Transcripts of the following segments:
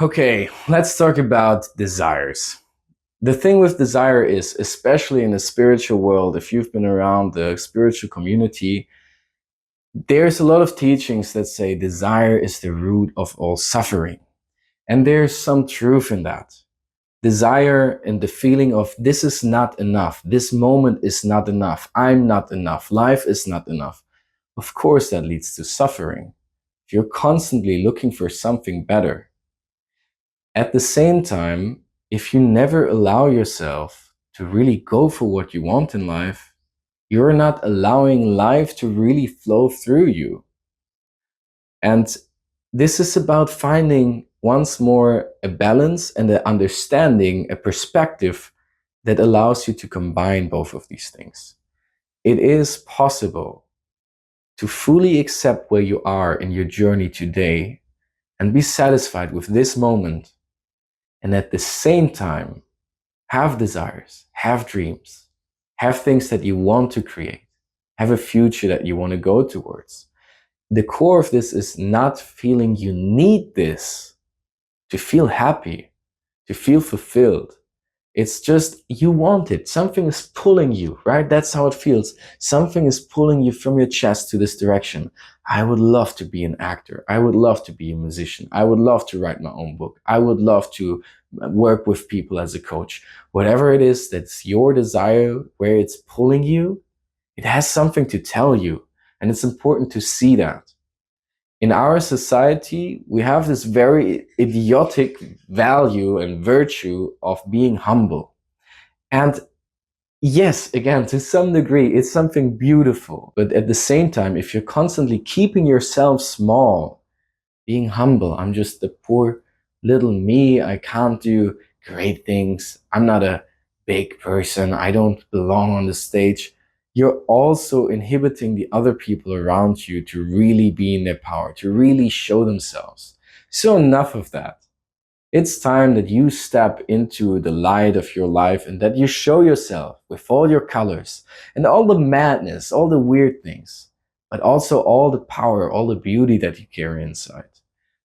Okay, let's talk about desires. The thing with desire is, especially in the spiritual world, if you've been around the spiritual community, there's a lot of teachings that say desire is the root of all suffering. And there's some truth in that. Desire and the feeling of this is not enough, this moment is not enough, I'm not enough, life is not enough. Of course, that leads to suffering. If you're constantly looking for something better, at the same time, if you never allow yourself to really go for what you want in life, you're not allowing life to really flow through you. And this is about finding once more a balance and an understanding, a perspective that allows you to combine both of these things. It is possible to fully accept where you are in your journey today and be satisfied with this moment, and at the same time have desires, have dreams, have things that you want to create, have a future that you want to go towards. The core of this is not feeling you need this to feel happy, to feel fulfilled. It's just you want it. Something is pulling you, right? That's how it feels. Something is pulling you from your chest to this direction. I would love to be an actor. I would love to be a musician. I would love to write my own book. I would love to work with people as a coach. Whatever it is that's your desire, where it's pulling you, it has something to tell you. And it's important to see that. In our society, we have this very idiotic value and virtue of being humble. And yes, again, to some degree, it's something beautiful. But at the same time, if you're constantly keeping yourself small, being humble, I'm just the poor little me, I can't do great things, I'm not a big person, I don't belong on the stage, you're also inhibiting the other people around you to really be in their power, to really show themselves. So enough of that. It's time that you step into the light of your life and that you show yourself with all your colors and all the madness, all the weird things, but also all the power, all the beauty that you carry inside.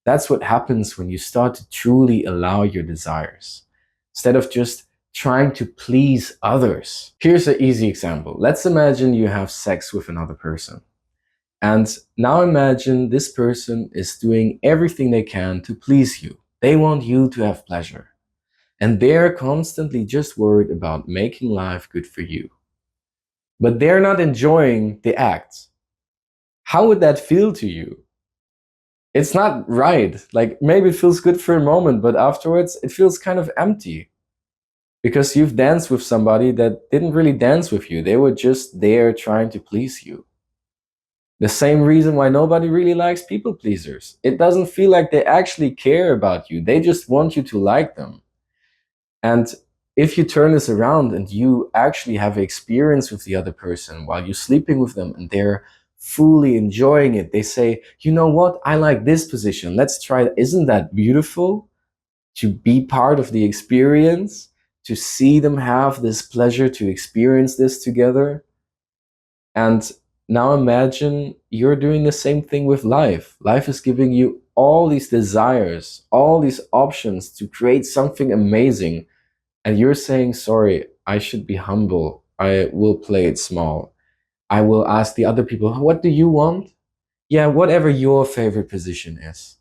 That's what happens when you start to truly allow your desires, instead of just trying to please others. Here's an easy example. Let's imagine you have sex with another person. And now imagine this person is doing everything they can to please you. They want you to have pleasure. And they're constantly just worried about making life good for you. But they're not enjoying the act. How would that feel to you? It's not right. Like maybe it feels good for a moment, but afterwards it feels kind of empty because you've danced with somebody that didn't really dance with you. They were just there trying to please you. The same reason why nobody really likes people pleasers. It doesn't feel like they actually care about you. They just want you to like them. And if you turn this around and you actually have experience with the other person while you're sleeping with them and they're fully enjoying it, they say, you know what, I like this position. Let's try it. Isn't that beautiful to be part of the experience, to see them have this pleasure, to experience this together? And now imagine you're doing the same thing with life. Life is giving you all these desires, all these options to create something amazing. And you're saying, sorry, I should be humble. I will play it small. I will ask the other people, what do you want? Yeah, whatever your favorite position is.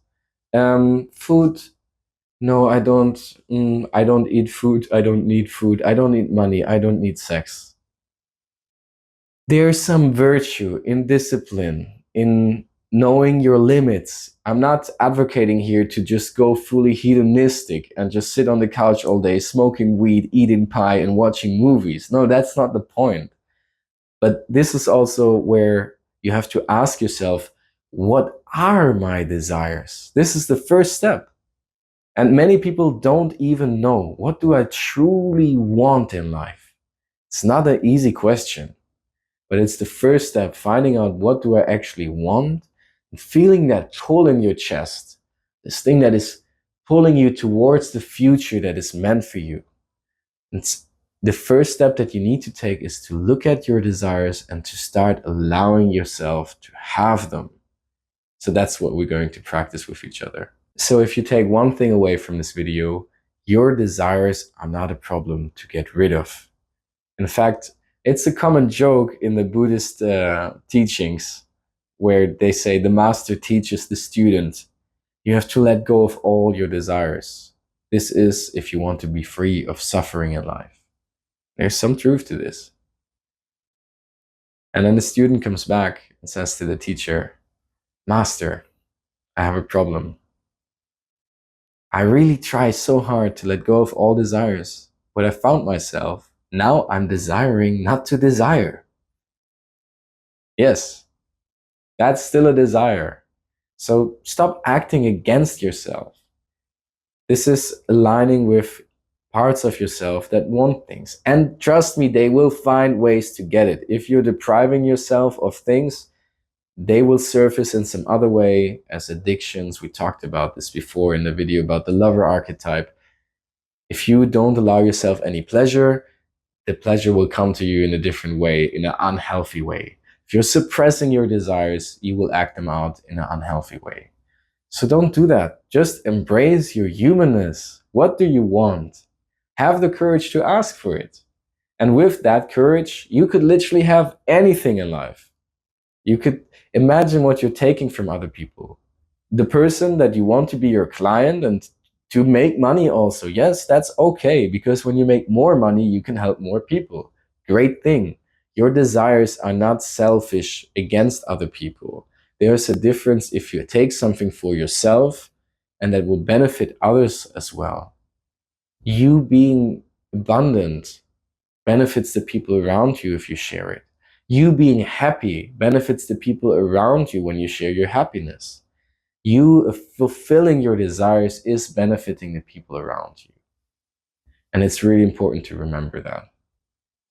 Food? No, I don't. I don't eat food. I don't need food. I don't need money. I don't need sex. There's some virtue in discipline, in knowing your limits. I'm not advocating here to just go fully hedonistic and just sit on the couch all day, smoking weed, eating pie, and watching movies. No, that's not the point. But this is also where you have to ask yourself, what are my desires? This is the first step. And many people don't even know, what do I truly want in life? It's not an easy question. But it's the first step, finding out what do I actually want and feeling that pull in your chest, this thing that is pulling you towards the future that is meant for you. And the first step that you need to take is to look at your desires and to start allowing yourself to have them. So that's what we're going to practice with each other. So if you take one thing away from this video, your desires are not a problem to get rid of. In fact, it's a common joke in the Buddhist teachings where they say the master teaches the student, you have to let go of all your desires. This is if you want to be free of suffering in life. There's some truth to this. And then the student comes back and says to the teacher, Master, I have a problem. I really try so hard to let go of all desires, but I found myself, now I'm desiring not to desire. Yes, that's still a desire. So stop acting against yourself. This is aligning with parts of yourself that want things. And trust me, they will find ways to get it. If you're depriving yourself of things, they will surface in some other way as addictions. We talked about this before in the video about the lover archetype. If you don't allow yourself any pleasure, the pleasure will come to you in a different way, in an unhealthy way. If you're suppressing your desires, you will act them out in an unhealthy way. So don't do that. Just embrace your humanness. What do you want? Have the courage to ask for it. And with that courage, you could literally have anything in life. You could imagine what you're taking from other people. The person that you want to be your client and to make money also. Yes, that's okay, because when you make more money, you can help more people. Great thing. Your desires are not selfish against other people. There's a difference if you take something for yourself and that will benefit others as well. You being abundant benefits the people around you if you share it. You being happy benefits the people around you when you share your happiness. You fulfilling your desires is benefiting the people around you. And it's really important to remember that.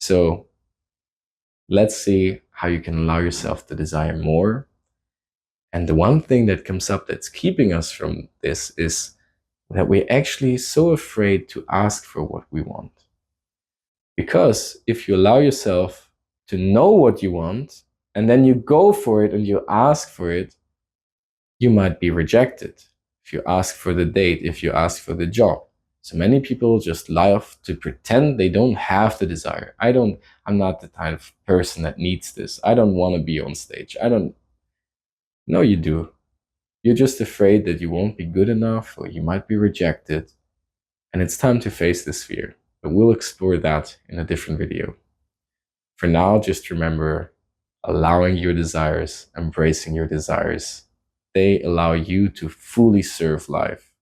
So let's see how you can allow yourself to desire more. And the one thing that comes up that's keeping us from this is that we're actually so afraid to ask for what we want. Because if you allow yourself to know what you want, and then you go for it and you ask for it, you might be rejected. If you ask for the date, if you ask for the job. So many people just love to pretend they don't have the desire. I'm not the kind of person that needs this. I don't want to be on stage. No, you do. You're just afraid that you won't be good enough or you might be rejected. And it's time to face this fear. But we'll explore that in a different video. For now, just remember, allowing your desires, embracing your desires, they allow you to fully serve life.